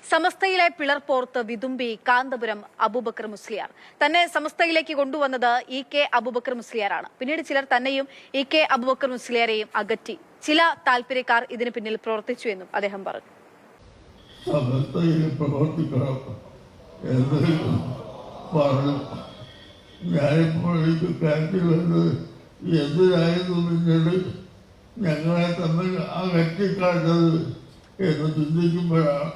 സമസ്തയിലെ പിളർപ്പോർത്ത് വിതുമ്പി കാന്തപുരം അബൂബക്കർ മുസ്ലിയാർ. തന്നെ സമസ്തയിലേക്ക് കൊണ്ടുവന്നത് ഇ.കെ. അബൂബക്കർ മുസ്ലിയാറാണ്. പിന്നീട് ചിലർ തന്നെയും ഇ.കെ. അബൂബക്കർ മുസ്ലിയാരെയും അകറ്റി. ചില താല്പര്യക്കാർ ഇതിന് പിന്നിൽ പ്രവർത്തിച്ചു എന്നും അദ്ദേഹം പറഞ്ഞു. ഞങ്ങളെ തമ്മിൽ അകറ്റിക്കാട്ടത് എന്ന് ചിന്തിക്കുമ്പോഴാണ്.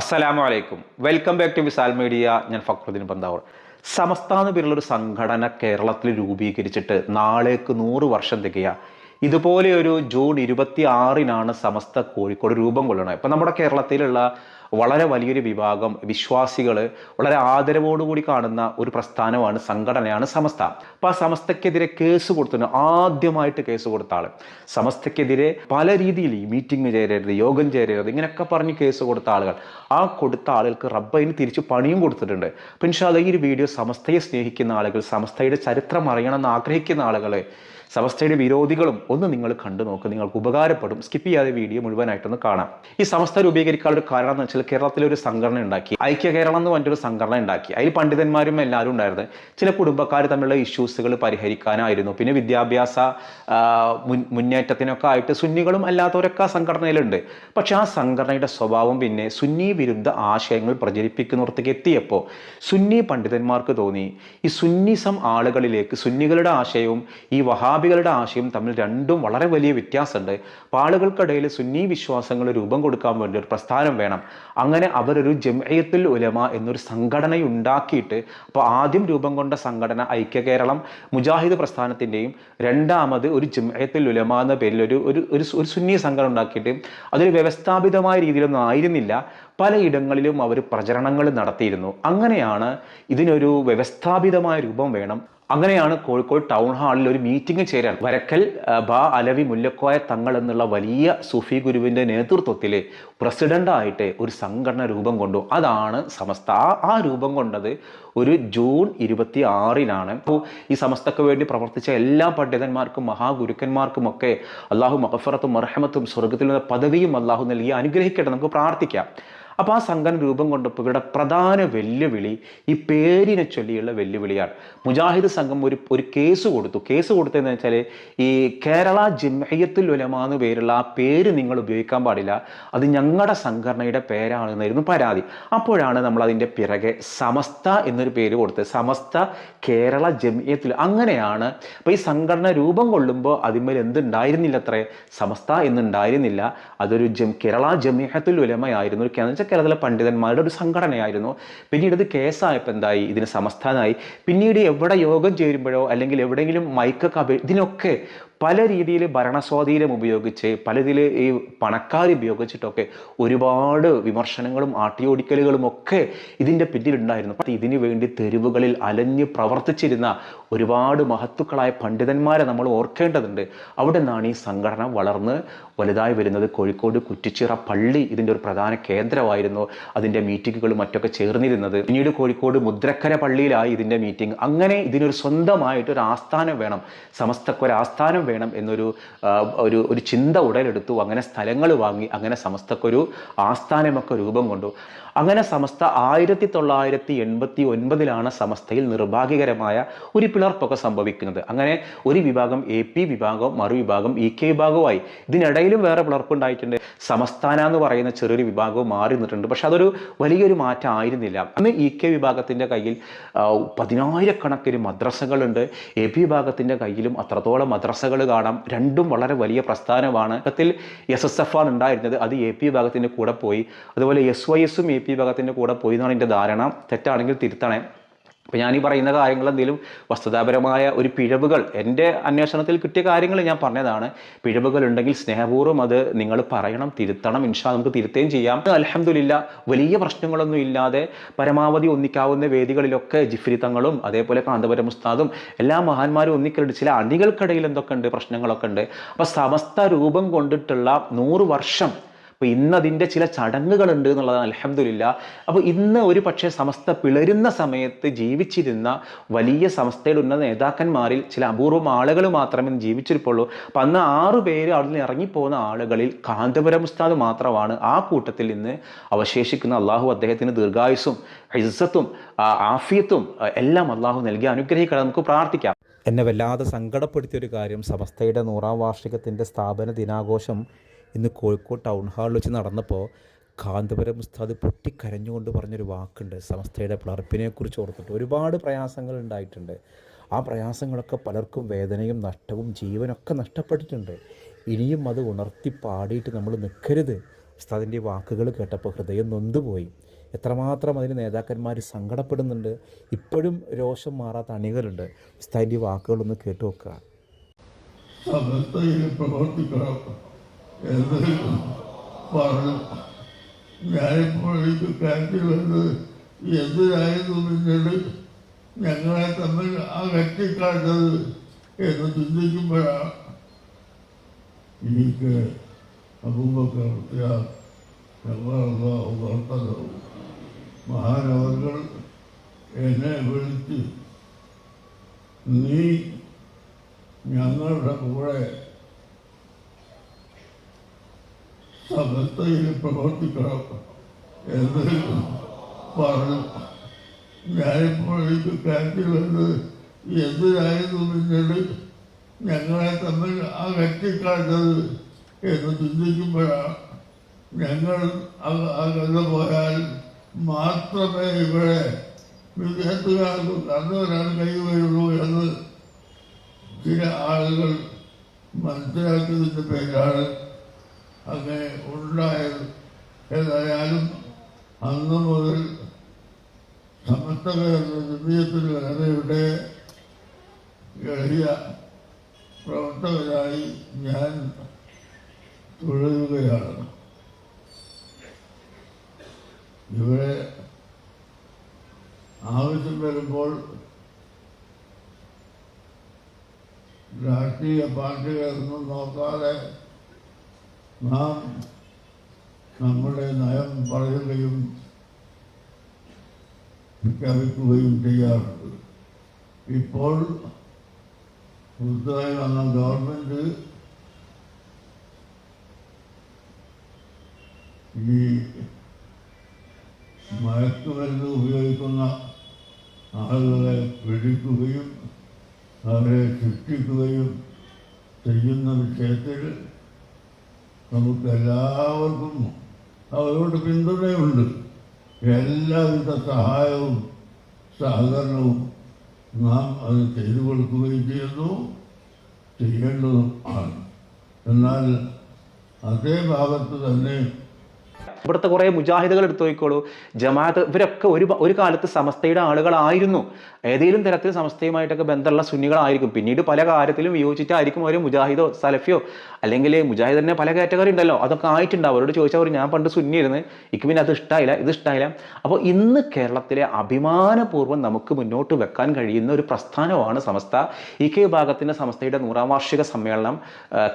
അസ്സലാമു അലൈക്കും, welcome back to Visal media. ഞാൻ ഫക്രുദ്ദീൻ പന്താവൂർ. സമസ്ത എന്ന പേരിലൊരു സംഘടന കേരളത്തിൽ രൂപീകരിച്ചിട്ട് നാളേക്ക് 100 വർഷം തികയ. ഇതുപോലെ ഒരു ജൂൺ 26-നാണ് സമസ്ത കോഴിക്കോട് രൂപം കൊള്ളുന്നത്. ഇപ്പം നമ്മുടെ കേരളത്തിലുള്ള വളരെ വലിയൊരു വിഭാഗം വിശ്വാസികൾ വളരെ ആദരവോടുകൂടി കാണുന്ന ഒരു പ്രസ്ഥാനമാണ്, സംഘടനയാണ് സമസ്ത. അപ്പോൾ ആ സമസ്തക്കെതിരെ കേസ് കൊടുത്തു. ആദ്യമായിട്ട് കേസ് കൊടുത്ത ആൾ, സമസ്തക്കെതിരെ പല രീതിയിൽ മീറ്റിംഗ് ചേരരുത്, യോഗം ചേരരുത്, ഇങ്ങനെയൊക്കെ പറഞ്ഞ് കേസ് കൊടുത്ത ആളുകൾ, ആ കൊടുത്ത ആളുകൾക്ക് റബ്ബിന് തിരിച്ച് പണിയും കൊടുത്തിട്ടുണ്ട്. അപ്പോൾ ഇൻഷാ അല്ലാഹ് ഈ ഒരു വീഡിയോ സമസ്തയെ സ്നേഹിക്കുന്ന ആളുകൾ, സമസ്തയുടെ ചരിത്രം അറിയണമെന്ന് ആഗ്രഹിക്കുന്ന ആളുകൾ, സമസ്തയുടെ വിരോധികളും ഒന്ന് നിങ്ങൾ കണ്ടു നോക്കുക, നിങ്ങൾക്ക് ഉപകാരപ്പെടും. സ്കിപ്പ് ചെയ്യാതെ വീഡിയോ മുഴുവനായിട്ടൊന്ന് കാണാം. ഈ സമസ്ത രൂപീകരിക്കാനുള്ള ഒരു കാരണം എന്ന് വെച്ചാൽ കേരളത്തിലൊരു സംഘടന ഉണ്ടാക്കി, ഐക്യ കേരളം എന്ന് പറഞ്ഞൊരു സംഘടന ഉണ്ടാക്കി. അതിൽ പണ്ഡിതന്മാരും എല്ലാവരും ഉണ്ടായിരുന്നു. ചില കുടുംബക്കാർ തമ്മിലുള്ള ഇഷ്യൂസുകൾ പരിഹരിക്കാനായിരുന്നു. പിന്നെ വിദ്യാഭ്യാസ മുന്നേറ്റത്തിനൊക്കെ ആയിട്ട് സുന്നികളും അല്ലാത്തവരൊക്കെ ആ സംഘടനയിലുണ്ട്. പക്ഷെ ആ സംഘടനയുടെ സ്വഭാവം പിന്നെ സുന്നി വിരുദ്ധ ആശയങ്ങൾ പ്രചരിപ്പിക്കുന്നിടത്തേക്ക് എത്തിയപ്പോൾ സുന്നി പണ്ഡിതന്മാർക്ക് തോന്നി ഈ സുന്നിസം ആളുകളിലേക്ക്, സുന്നികളുടെ ആശയവും ഈ വഹാബികളുടെ ആശയം തമ്മിൽ രണ്ടും വളരെ വലിയ വ്യത്യാസമുണ്ട്. അപ്പോൾ ആളുകൾക്കിടയിൽ സുന്നി വിശ്വാസങ്ങൾ രൂപം കൊടുക്കാൻ വേണ്ടി ഒരു പ്രസ്ഥാനം വേണം. അങ്ങനെ അവരൊരു ജംഇയ്യത്തുൽ ഉലമ എന്നൊരു സംഘടന ഉണ്ടാക്കിയിട്ട്, അപ്പോൾ ആദ്യം രൂപം കൊണ്ട സംഘടന ഐക്യ കേരളം മുജാഹിദ് പ്രസ്ഥാനത്തിൻ്റെയും, രണ്ടാമത് ഒരു ജംഇയ്യത്തുൽ ഉലമ എന്ന പേരിൽ ഒരു സുന്നി സംഘടന ഉണ്ടാക്കിയിട്ട് അതൊരു വ്യവസ്ഥാപിതമായ രീതിയിലൊന്നും ആയിരുന്നില്ല. പലയിടങ്ങളിലും അവർ പ്രചരണങ്ങൾ നടത്തിയിരുന്നു. അങ്ങനെയാണ് ഇതിനൊരു വ്യവസ്ഥാപിതമായ രൂപം വേണം. അങ്ങനെയാണ് കോഴിക്കോട് ടൗൺ ഹാളിൽ ഒരു മീറ്റിംഗ് ചേരാൻ വരക്കൽ അലവി മുല്ലക്കോയ തങ്ങൾ എന്നുള്ള വലിയ സൂഫി ഗുരുവിൻ്റെ നേതൃത്വത്തിൽ പ്രസിഡൻ്റായിട്ട് ഒരു സംഘടന രൂപം കൊണ്ടു. അതാണ് സമസ്ത. ആ രൂപം കൊണ്ടത് ഒരു ജൂൺ 26-നാണ്. അപ്പോൾ ഈ സമസ്തക്ക് വേണ്ടി പ്രവർത്തിച്ച എല്ലാ പണ്ഡിതന്മാർക്കും മഹാഗുരുക്കന്മാർക്കും ഒക്കെ അള്ളാഹു മഗ്ഫിറത്തും മർഹമത്തും സ്വർഗത്തിൽ നിന്ന് പദവിയും അള്ളാഹു നൽകി അനുഗ്രഹിക്കട്ടെ. നമുക്ക് പ്രാർത്ഥിക്കാം. അപ്പോൾ ആ സംഘടന രൂപം കൊണ്ടപ്പോൾ ഇവരുടെ പ്രധാന വെല്ലുവിളി ഈ പേരിനെ ചൊല്ലിയുള്ള വെല്ലുവിളിയാണ്. മുജാഹിദ് സംഘം ഒരു കേസ് കൊടുത്തു. കേസ് കൊടുത്തതെന്ന് വെച്ചാൽ ഈ കേരള ജംഇയ്യത്തുൽ ഉലമ എന്ന് പേരുള്ള ആ പേര് നിങ്ങൾ ഉപയോഗിക്കാൻ പാടില്ല, അത് ഞങ്ങളുടെ സംഘടനയുടെ പേരാണെന്നായിരുന്നു പരാതി. അപ്പോഴാണ് നമ്മൾ അതിൻ്റെ പിറകെ സമസ്ത എന്നൊരു പേര് കൊടുത്തത്, സമസ്ത കേരള ജംഇയ്യത്തുൽ. അങ്ങനെയാണ് അപ്പോൾ ഈ സംഘടന രൂപം കൊള്ളുമ്പോൾ അതിന്മേൽ എന്തുണ്ടായിരുന്നില്ല, അത്രേ സമസ്ത എന്നുണ്ടായിരുന്നില്ല. അതൊരു കേരള ജംഇയ്യത്തുൽ ഉലമയായിരുന്നു. കേരളത്തിലെ പണ്ഡിതന്മാരുടെ ഒരു സംഘടനയായിരുന്നു. പിന്നീട് ഇത് കേസായപ്പോൾ എന്തായി, ഇതിന് സമസ്ഥാനായി. പിന്നീട് എവിടെ യോഗം ചേരുമ്പോഴോ അല്ലെങ്കിൽ എവിടെയെങ്കിലും മൈക്കൊക്കെ ഇതിനൊക്കെ പല രീതിയിൽ ഭരണസ്വാധീനം ഉപയോഗിച്ച്, പലതിൽ ഈ പണക്കാർ ഉപയോഗിച്ചിട്ടൊക്കെ ഒരുപാട് വിമർശനങ്ങളും ആട്ടിയോടിക്കലുകളും ഒക്കെ ഇതിൻ്റെ പിന്നിലുണ്ടായിരുന്നു. ഇതിനു വേണ്ടി തെരുവുകളിൽ അലഞ്ഞ് പ്രവർത്തിച്ചിരുന്ന ഒരുപാട് മഹത്തുക്കളായ പണ്ഡിതന്മാരെ നമ്മൾ ഓർക്കേണ്ടതുണ്ട്. അവിടെ നിന്നാണ് ഈ സംഘടന വളർന്ന് വലുതായി വരുന്നത്. കോഴിക്കോട് കുറ്റിച്ചിറ പള്ളി ഇതിൻ്റെ ഒരു പ്രധാന കേന്ദ്രമായിരുന്നു. അതിൻ്റെ മീറ്റിങ്ങുകളും മറ്റൊക്കെ ചേർന്നിരുന്നത്. പിന്നീട് കോഴിക്കോട് മുദ്രക്കര പള്ളിയിലായി ഇതിൻ്റെ മീറ്റിംഗ്. അങ്ങനെ ഇതിനൊരു സ്വന്തമായിട്ടൊരു ആസ്ഥാനം വേണം, സമസ്തക്കൊരു ആസ്ഥാനം വേണം എന്നൊരു ഒരു ചിന്ത ഉടലെടുത്തു. അങ്ങനെ സ്ഥലങ്ങൾ വാങ്ങി, അങ്ങനെ സമസ്തക്കൊരു ആസ്ഥാനമൊക്കെ രൂപം കൊണ്ടു. അങ്ങനെ സമസ്ത 1989-ലാണ് സമസ്തയിൽ നിർഭാഗ്യകരമായ ഒരു പിളർപ്പൊക്കെ സംഭവിക്കുന്നത്. അങ്ങനെ ഒരു വിഭാഗം AP വിഭാഗവും മറുവിഭാഗം EK വിഭാഗവുമായി. ഇതിനിടയിലും വേറെ പിളർപ്പുണ്ടായിട്ടുണ്ട്. സമസ്ഥാന എന്ന് പറയുന്ന ചെറിയൊരു വിഭാഗവും മാറി നിന്നിട്ടുണ്ട്. പക്ഷെ അതൊരു വലിയൊരു മാറ്റം ആയിരുന്നില്ല. അന്ന് EK വിഭാഗത്തിൻ്റെ കയ്യിൽ 10,000-കണക്കിന് മദ്രസകളുണ്ട്. AP വിഭാഗത്തിൻ്റെ കയ്യിലും അത്രത്തോളം മദ്രസകൾ കാണാം. രണ്ടും വളരെ വലിയ പ്രസ്ഥാനമാണ്. SSF ആണ് ഉണ്ടായിരുന്നത്, അത് AP വിഭാഗത്തിൻ്റെ കൂടെ പോയി. അതുപോലെ SYSും AP വിഭാഗത്തിൻ്റെ കൂടെ പോയി എന്നാണ് എൻ്റെ ധാരണ. തെറ്റാണെങ്കിൽ തിരുത്തണേ. അപ്പോൾ ഞാനീ പറയുന്ന കാര്യങ്ങൾ എന്തെങ്കിലും വസ്തുതാപരമായ ഒരു പിഴവുകൾ, എൻ്റെ അന്വേഷണത്തിൽ കിട്ടിയ കാര്യങ്ങൾ ഞാൻ പറഞ്ഞതാണ്. പിഴവുകൾ ഉണ്ടെങ്കിൽ സ്നേഹപൂർവ്വം അത് നിങ്ങൾ പറയണം, തിരുത്തണം. ഇൻഷാ നമുക്ക് തിരുത്തുകയും ചെയ്യാം. അൽഹംദുലില്ലാ വലിയ പ്രശ്നങ്ങളൊന്നും ഇല്ലാതെ പരമാവധി ഒന്നിക്കാവുന്ന വേദികളിലൊക്കെ ജിഫ്രി തങ്ങളും അതേപോലെ കാന്തപുരം ഉസ്താദും എല്ലാ മഹാന്മാരും ഒന്നിക്കലുണ്ട്. ചില അണികൾക്കിടയിൽ എന്തൊക്കെ ഉണ്ട്, പ്രശ്നങ്ങളൊക്കെ ഉണ്ട്. അപ്പോൾ സമസ്ത രൂപം കൊണ്ടിട്ടുള്ള 100 വർഷം അപ്പോൾ ഇന്ന് അതിൻ്റെ ചില ചടങ്ങുകളുണ്ട് എന്നുള്ളതാണ് അൽഹംദുലില്ലാ. അപ്പോൾ ഇന്ന് ഒരു പക്ഷേ സമസ്ത പിളരുന്ന സമയത്ത് ജീവിച്ചിരുന്ന വലിയ സമസ്തയുടെ ഉന്നത നേതാക്കന്മാരിൽ ചില അപൂർവം ആളുകൾ മാത്രമേ ഇന്ന് ജീവിച്ചിരിപ്പുള്ളൂ. അപ്പം അന്ന് 6 പേര് അവിടെ നിന്ന് ഇറങ്ങിപ്പോകുന്ന ആളുകളിൽ കാന്തപുരം ഉസ്താദ് മാത്രമാണ് ആ കൂട്ടത്തിൽ നിന്ന് അവശേഷിക്കുന്ന. അള്ളാഹു അദ്ദേഹത്തിന് ദീർഘായുസ്സും ഇസ്സത്തും ആഫിയത്തും എല്ലാം അള്ളാഹു നൽകി അനുഗ്രഹിക്കണം. നമുക്ക് പ്രാർത്ഥിക്കാം. എന്നെ വല്ലാതെ സങ്കടപ്പെടുത്തിയൊരു കാര്യം, സമസ്തയുടെ 100-ാം വാർഷികത്തിൻ്റെ സ്ഥാപന ദിനാഘോഷം ഇന്ന് കോഴിക്കോട് ടൗൺ ഹാളിൽ വെച്ച് നടന്നപ്പോൾ കാന്തപുരം ഉസ്താദ് പൊട്ടിക്കരഞ്ഞുകൊണ്ട് പറഞ്ഞൊരു വാക്കുണ്ട്. സമസ്തയുടെ പിളർപ്പിനെക്കുറിച്ച് ഓർത്തിട്ട് ഒരുപാട് പ്രയാസങ്ങൾ ഉണ്ടായിട്ടുണ്ട്. ആ പ്രയാസങ്ങളൊക്കെ പലർക്കും വേദനയും നഷ്ടവും ജീവനൊക്കെ നഷ്ടപ്പെട്ടിട്ടുണ്ട്. ഇനിയും അത് ഉണർത്തി പാടിയിട്ട് നമ്മൾ നിൽക്കരുത്. ഉസ്താദിൻ്റെ വാക്കുകൾ കേട്ടപ്പോൾ ഹൃദയം നൊന്തുപോയി. എത്രമാത്രം അതിന് നേതാക്കന്മാർ സങ്കടപ്പെടുന്നുണ്ട്. ഇപ്പോഴും രോഷം മാറാത്ത അണികളുണ്ട്. ഉസ്താദിൻ്റെ വാക്കുകളൊന്ന് കേട്ടു നോക്കുക. സമസ്തയിൽ പ്രവർത്തിക്കണം എന്ന് പറഞ്ഞു. ഞാനിപ്പോൾ എനിക്ക് കാര്യത്തിൽ വന്നത് എന്തിനായിരുന്നു പിന്നീട് ഞങ്ങളെ തമ്മിൽ അകറ്റിക്കാട്ടത് എന്ന് ചിന്തിക്കുമ്പോഴാണ് എനിക്ക് അബൂബക്കർ ഞങ്ങളെ ഉണർത്തത്. മഹാനവർകൾ എന്നെ വിളിച്ച് നീ ഞങ്ങളുടെ കൂടെ സമസ്തയിൽ പ്രവർത്തിക്കണം എന്ന് പറഞ്ഞു. ഞാനിപ്പോൾ എനിക്ക് കാര്യത്തിൽ വന്നത് എന്തിനായിരുന്നു പിന്നീട് ഞങ്ങളെ തമ്മിൽ അകറ്റിക്കാട്ടത് എന്ന് ചിന്തിക്കുമ്പോഴാണ് ഞങ്ങൾ അകന്നു പോയാൽ മാത്രമേ ഇവിടെ വിദ്യാർത്ഥികൾക്ക് കണ്ടുവരാൻ കഴിയുകയുള്ളൂ എന്ന് ചില ആളുകൾ മനസ്സിലാക്കിയതിൻ്റെ പേരാണ് അങ്ങനെ ഉണ്ടായത്. ഏതായാലും അന്ന് മുതൽ സമസ്തകരുടെ ജമിയത്തുൽ ഉലമയുടെ എളിയ പ്രവർത്തകരായി ഞാൻ തുടരുകയാണ്. ഇവിടെ ആവശ്യം വരുമ്പോൾ രാഷ്ട്രീയ പാർട്ടികളൊന്നും നോക്കാതെ നാം നമ്മുടെ നയം പറയുകയും പ്രഖ്യാപിക്കുകയും ചെയ്യാറുണ്ട്. ഇപ്പോൾ പുതുതായി വന്ന ഗവൺമെൻറ് ഈ മയക്കുമരുന്ന് ഉപയോഗിക്കുന്ന ആളുകളെ പിടിക്കുകയും അവരെ ശിക്ഷിക്കുകയും ചെയ്യുന്ന വിഷയത്തിൽ നമുക്കെല്ലാവർക്കും അവരോട് പിന്തുണയുണ്ട്. എല്ലാവിധ സഹായവും സഹകരണവും നാം അത് ചെയ്തു കൊടുക്കുകയും ചെയ്യുന്നു, ചെയ്യേണ്ടതും ആണ്. എന്നാൽ അതേ ഭാഗത്ത് തന്നെ ഇവിടുത്തെ കുറേ മുജാഹിദുകൾ എടുത്തു നോക്കിക്കോളൂ. ജമാഅത്ത് ഇവരൊക്കെ ഒരു കാലത്ത് സമസ്തയുടെ ആളുകളായിരുന്നു. ഏതെങ്കിലും തരത്തിൽ സമസ്തയുമായിട്ടൊക്കെ ബന്ധമുള്ള സുന്നികളായിരിക്കും. പിന്നീട് പല കാര്യത്തിലും വിയോജിച്ചിട്ടായിരിക്കും അവർ മുജാഹിദോ സലഫിയോ അല്ലെങ്കിൽ മുജാഹിദ് തന്നെ പല കാറ്റഗറി ഉണ്ടല്ലോ, അതൊക്കെ ആയിട്ടുണ്ടാവും. അവരോട് ചോദിച്ചാൽ ഞാൻ പണ്ട് സുന്നിയായിരുന്നു, എനിക്ക് പിന്നെ അത് ഇഷ്ടമായില്ല, ഇത് ഇഷ്ടമായില്ല. അപ്പോൾ ഇന്ന് കേരളത്തിലെ അഭിമാനപൂർവ്വം നമുക്ക് മുന്നോട്ട് വെക്കാൻ കഴിയുന്ന ഒരു പ്രസ്ഥാനമാണ് സമസ്ത. കെ വിഭാഗത്തിൻ്റെ സമസ്തയുടെ 100-ാം വാർഷിക സമ്മേളനം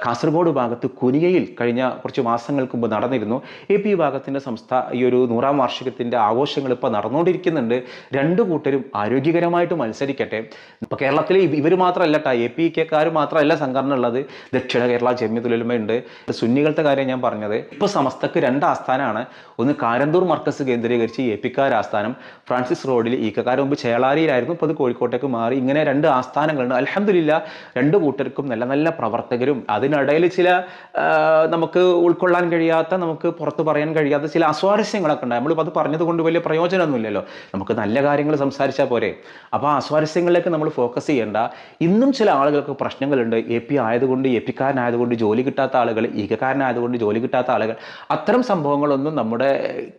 കാസർഗോഡ് ഭാഗത്ത് കുനിയയിൽ കഴിഞ്ഞ കുറച്ച് മാസങ്ങൾക്ക് മുമ്പ് നടന്നിരുന്നു. പി വിഭാഗത്തിൻ്റെ സംസ്ഥ ഈ ഒരു 100-ാം വാർഷികത്തിൻ്റെ ആഘോഷങ്ങൾ ഇപ്പോൾ നടന്നുകൊണ്ടിരിക്കുന്നുണ്ട്. രണ്ടു കൂട്ടരും ആരോഗ്യകരമായിട്ട് മത്സരിക്കട്ടെ. ഇപ്പോൾ കേരളത്തിൽ ഇവർ മാത്രമല്ല APKക്കാർ മാത്രമല്ല സംഘടന ഉള്ളത്. ദക്ഷിണ കേരള ജമിയത്തുൽ ഉലമ ഉണ്ട്. സുന്നികളുടെ കാര്യം ഞാൻ പറഞ്ഞത്. ഇപ്പോൾ സമസ്തക്ക് 2 ആസ്ഥാനമാണ്. ഒന്ന് കാരന്തൂർ മർക്കസ് കേന്ദ്രീകരിച്ച് APക്കാർ ആസ്ഥാനം, ഫ്രാൻസിസ് റോഡിൽ ഈക്കക്കാർ മുമ്പ് ചേളാരിയിലായിരുന്നു, ഇപ്പോൾ അത് കോഴിക്കോട്ടേക്ക് മാറി. ഇങ്ങനെ 2 ആസ്ഥാനങ്ങളുണ്ട്. അൽഹംദുലില്ലാ രണ്ടു കൂട്ടർക്കും നല്ല നല്ല പ്രവർത്തകരും അതിനിടയിൽ ചില നമുക്ക് ഉൾക്കൊള്ളാൻ കഴിയാത്ത, നമുക്ക് പുറത്ത് പറയാൻ കഴിയാത്ത ചില അസ്വാരസ്യങ്ങളൊക്കെ ഉണ്ട്. നമ്മളിപ്പോൾ അത് പറഞ്ഞത് കൊണ്ട് വലിയ പ്രയോജനമൊന്നുമില്ലല്ലോ, നമുക്ക് നല്ല കാര്യങ്ങൾ സംസാരിച്ചാൽ പോരെ. അപ്പോൾ ആ അസ്വാരസ്യങ്ങളിലേക്ക് നമ്മൾ ഫോക്കസ് ചെയ്യേണ്ട. ഇന്നും ചില ആളുകൾക്ക് പ്രശ്നങ്ങളുണ്ട്. AP ആയതുകൊണ്ട്, APക്കാരനായതുകൊണ്ട് ജോലി കിട്ടാത്ത ആളുകൾ, ഈകക്കാരനായതുകൊണ്ട് ജോലി കിട്ടാത്ത ആളുകൾ, അത്തരം സംഭവങ്ങളൊന്നും നമ്മുടെ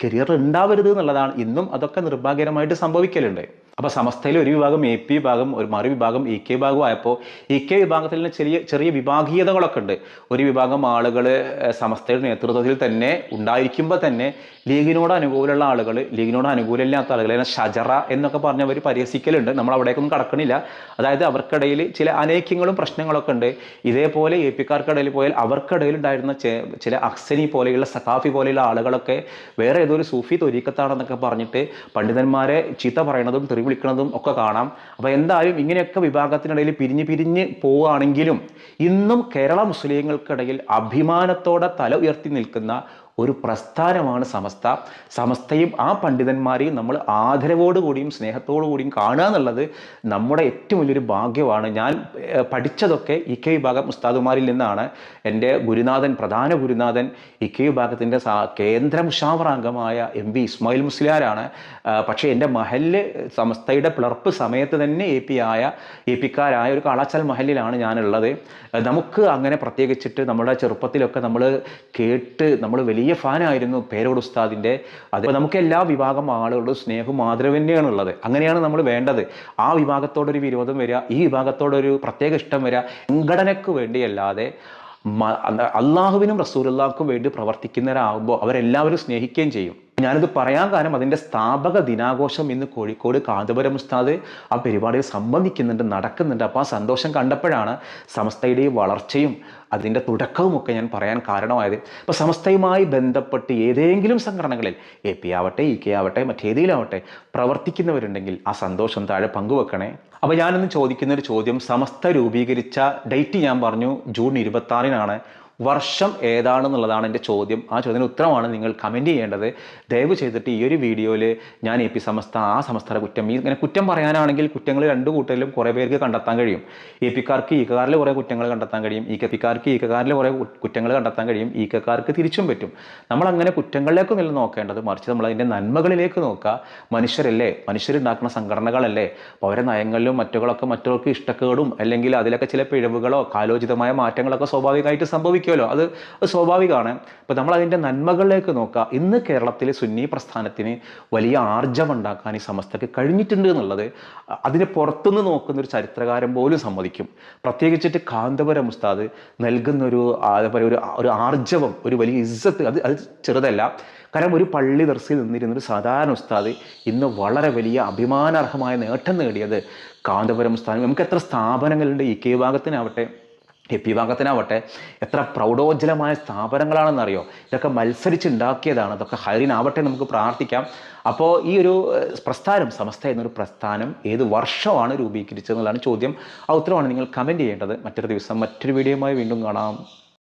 കരിയറിൽ ഉണ്ടാവരുത് എന്നുള്ളതാണ്. ഇന്നും അതൊക്കെ നിർഭാഗ്യകരമായിട്ട് സംഭവിക്കലുണ്ട്. അപ്പോൾ സമസ്തയിൽ ഒരു വിഭാഗം AP വിഭാഗം, ഒരു മറുവിഭാഗം EK വിഭാഗം ആയപ്പോൾ EK വിഭാഗത്തിൽ നിന്ന് ചെറിയ വിഭാഗീയതകളൊക്കെ ഉണ്ട്. ഒരു വിഭാഗം ആളുകൾ സമസ്തയുടെ നേതൃത്വത്തിൽ തന്നെ ഉണ്ടായിരിക്കുമ്പോൾ തന്നെ ലീഗിനോട് അനുകൂലമുള്ള ആളുകൾ, ലീഗിനോട് അനുകൂലമില്ലാത്ത ആളുകൾ, ഷജറ എന്നൊക്കെ പറഞ്ഞവർ പരിഹസിക്കലുണ്ട്. നമ്മൾ അവിടേക്കൊന്നും കടക്കണില്ല. അതായത് അവർക്കിടയിൽ ചില അനൈക്യങ്ങളും പ്രശ്നങ്ങളൊക്കെ ഉണ്ട്. ഇതേപോലെ എ പിക്കാർക്കിടയിൽ പോയാൽ അവർക്കിടയിൽ ഉണ്ടായിരുന്ന ചില അഹ്സനി പോലെയുള്ള സഖാഫി പോലെയുള്ള ആളുകളൊക്കെ വേറെ ഏതോ ഒരു സൂഫി തൊരീക്കത്താണെന്നൊക്കെ പറഞ്ഞിട്ട് പണ്ഡിതന്മാരെ ചീത്ത പറയണതും തെറി വിളിക്കുന്നതും ഒക്കെ കാണാം. അപ്പോൾ എന്തായാലും ഇങ്ങനെയൊക്കെ വിഭാഗത്തിനിടയിൽ പിരിഞ്ഞ് പോവുകയാണെങ്കിലും ഇന്നും കേരള മുസ്ലിങ്ങൾക്കിടയിൽ അഭിമാനത്തോടെ തല ഉയർത്തി നിൽക്കുന്ന ഒരു പ്രസ്ഥാനമാണ് സമസ്ത. സമസ്തയും ആ പണ്ഡിതന്മാരെയും നമ്മൾ ആദരവോടുകൂടിയും സ്നേഹത്തോടു കൂടിയും കാണുക എന്നുള്ളത് നമ്മുടെ ഏറ്റവും വലിയൊരു ഭാഗ്യമാണ്. ഞാൻ പഠിച്ചതൊക്കെ ഇ കെ വിഭാഗം ഉസ്താദുമാരിൽ നിന്നാണ്. എൻ്റെ ഗുരുനാഥൻ, പ്രധാന ഗുരുനാഥൻ ഇ കെ വിഭാഗത്തിൻ്റെ കേന്ദ്ര മുഷാവറ എം വി ഇസ്മായിൽ മുസ്ലിയാരാണ്. പക്ഷേ എൻ്റെ മഹല്ല് സമസ്തയുടെ പിളർപ്പ് സമയത്ത് തന്നെ എ പിക്കാരായ ഒരു കാളാച്ചാൽ മഹലിലാണ് ഞാനുള്ളത്. നമുക്ക് അങ്ങനെ പ്രത്യേകിച്ചിട്ട് നമ്മുടെ ചെറുപ്പത്തിലൊക്കെ നമ്മൾ കേട്ട് നമ്മൾ വലിയ ഫാനായിരുന്നു പേരോട് ഉസ്താദിൻ്റെ. അത് നമുക്ക് എല്ലാ വിഭാഗം ആളുകളുടെ സ്നേഹവും ആദരവ് തന്നെയാണുള്ളത്. അങ്ങനെയാണ് നമ്മൾ വേണ്ടത്. ആ വിഭാഗത്തോടൊരു വിരോധം വരിക, ഈ വിഭാഗത്തോടൊരു പ്രത്യേക ഇഷ്ടം വരിക സംഘടനയ്ക്ക് വേണ്ടിയല്ലാതെ അള്ളാഹുവിനും റസൂലുള്ളാഹിക്കും വേണ്ടി പ്രവർത്തിക്കുന്നവരാകുമ്പോൾ അവരെല്ലാവരും സ്നേഹിക്കുകയും ചെയ്യും. ഞാനിത് പറയാൻ കാരണം അതിൻ്റെ സ്ഥാപക ദിനാഘോഷം ഇന്ന് കോഴിക്കോട് കാന്തപുരം ഉസ്താദ് ആ പരിപാടിയിൽ സംബന്ധിക്കുന്നുണ്ട്, നടക്കുന്നുണ്ട്. അപ്പോൾ ആ സന്തോഷം കണ്ടപ്പോഴാണ് സമസ്തയുടെ വളർച്ചയും അതിൻ്റെ തുടക്കവുമൊക്കെ ഞാൻ പറയാൻ കാരണമായത്. ഇപ്പോൾ സമസ്തയുമായി ബന്ധപ്പെട്ട് ഏതെങ്കിലും സംഘടനകളിൽ എ പി ആവട്ടെ, ഇ കെ ആവട്ടെ, മറ്റേതിലാവട്ടെ പ്രവർത്തിക്കുന്നവരുണ്ടെങ്കിൽ ആ സന്തോഷം താഴെ പങ്കുവെക്കണേ. അപ്പോൾ ഞാനിന്ന് ചോദിക്കുന്നൊരു ചോദ്യം, സമസ്ത രൂപീകരിച്ച ഡേറ്റ് ഞാൻ പറഞ്ഞു ജൂൺ 26-നാണ്. വർഷം ഏതാണെന്നുള്ളതാണ് എൻ്റെ ചോദ്യം. ആ ചോദ്യത്തിന് ഉത്തരമാണ് നിങ്ങൾ കമൻറ്റ് ചെയ്യേണ്ടത്. ദയവ് ചെയ്തിട്ട് ഈ ഒരു വീഡിയോയിൽ ഞാൻ എ പി സമസ്ത, ആ സമസ്തയുടെ കുറ്റം, ഇങ്ങനെ കുറ്റം പറയാനാണെങ്കിൽ കുറ്റങ്ങൾ രണ്ട് കൂട്ടരിലും കുറേ പേർക്ക് കണ്ടെത്താൻ കഴിയും. എ പിക്കാർക്ക് ഈ കക്കാരിൽ കുറേ കുറ്റങ്ങൾ കണ്ടെത്താൻ കഴിയും, ഇ കെ പിക്കാർക്ക് ഈ കക്കാരിൽ കുറേ കുറ്റങ്ങൾ കണ്ടെത്താൻ കഴിയും, ഈ കക്കാർക്ക് തിരിച്ചും പറ്റും. നമ്മളങ്ങനെ കുറ്റങ്ങളിലേക്കൊന്നും നോക്കേണ്ടത്, മറിച്ച് നമ്മൾ അതിൻ്റെ നന്മകളിലേക്ക് നോക്കുക. മനുഷ്യരല്ലേ, മനുഷ്യരുണ്ടാക്കുന്ന സംഘടനകളല്ലേ, അപ്പോൾ അവരെ നയങ്ങളിലും മറ്റുകളൊക്കെ മറ്റവർക്ക് ഇഷ്ടക്കേടും അല്ലെങ്കിൽ അതിലൊക്കെ ചില പിഴവുകളോ കാലോചിതമായ മാറ്റങ്ങളൊക്കെ സ്വാഭാവികമായിട്ട് സംഭവിക്കും. അത് സ്വാഭാവികമാണ്. അപ്പോൾ നമ്മൾ അതിൻ്റെ നന്മകളിലേക്ക് നോക്കുക. ഇന്ന് കേരളത്തിലെ സുന്നി പ്രസ്ഥാനത്തിന് വലിയ ആർജവം ഉണ്ടാക്കാൻ ഈ സമസ്തക്ക് കഴിഞ്ഞിട്ടുണ്ട് എന്നുള്ളത് അതിന് പുറത്തുനിന്ന് നോക്കുന്ന ഒരു ചരിത്രകാരൻ പോലും സമ്മതിക്കും. പ്രത്യേകിച്ചിട്ട് കാന്തപുരം ഉസ്താദ് നൽകുന്നൊരു ഒരു ആർജവം, ഒരു വലിയ ഇസ്സത്ത്, അത് ചെറുതല്ല. കാരണം ഒരു പള്ളി ദർസിൽ നിന്നിരുന്നൊരു സാധാരണ ഉസ്താദ് ഇന്ന് വളരെ വലിയ അഭിമാനാർഹമായ നേട്ടം നേടിയത് കാന്തപുരം ഉസ്താദ്. നമുക്ക് എത്ര സ്ഥാപനങ്ങളുണ്ട്, ഈ കെ വിഭാഗത്തിനാവട്ടെ എ പി വിഭാഗത്തിനാവട്ടെ, എത്ര പ്രൗഢോജ്വലമായ സ്ഥാപനങ്ങളാണെന്നറിയോ. ഇതൊക്കെ മത്സരിച്ചുണ്ടാക്കിയതാണ്. അതൊക്കെ ഹൈറിനാവട്ടെ, നമുക്ക് പ്രാർത്ഥിക്കാം. അപ്പോൾ ഈ ഒരു പ്രസ്ഥാനം, സമസ്ത എന്നൊരു പ്രസ്ഥാനം ഏത് വർഷമാണ് രൂപീകരിച്ചതെന്നുള്ളതാണ് ചോദ്യം. ആ ഉത്തരവാണ് നിങ്ങൾ കമൻറ്റ് ചെയ്യേണ്ടത്. മറ്റൊരു ദിവസം മറ്റൊരു വീഡിയോയുമായി വീണ്ടും കാണാം.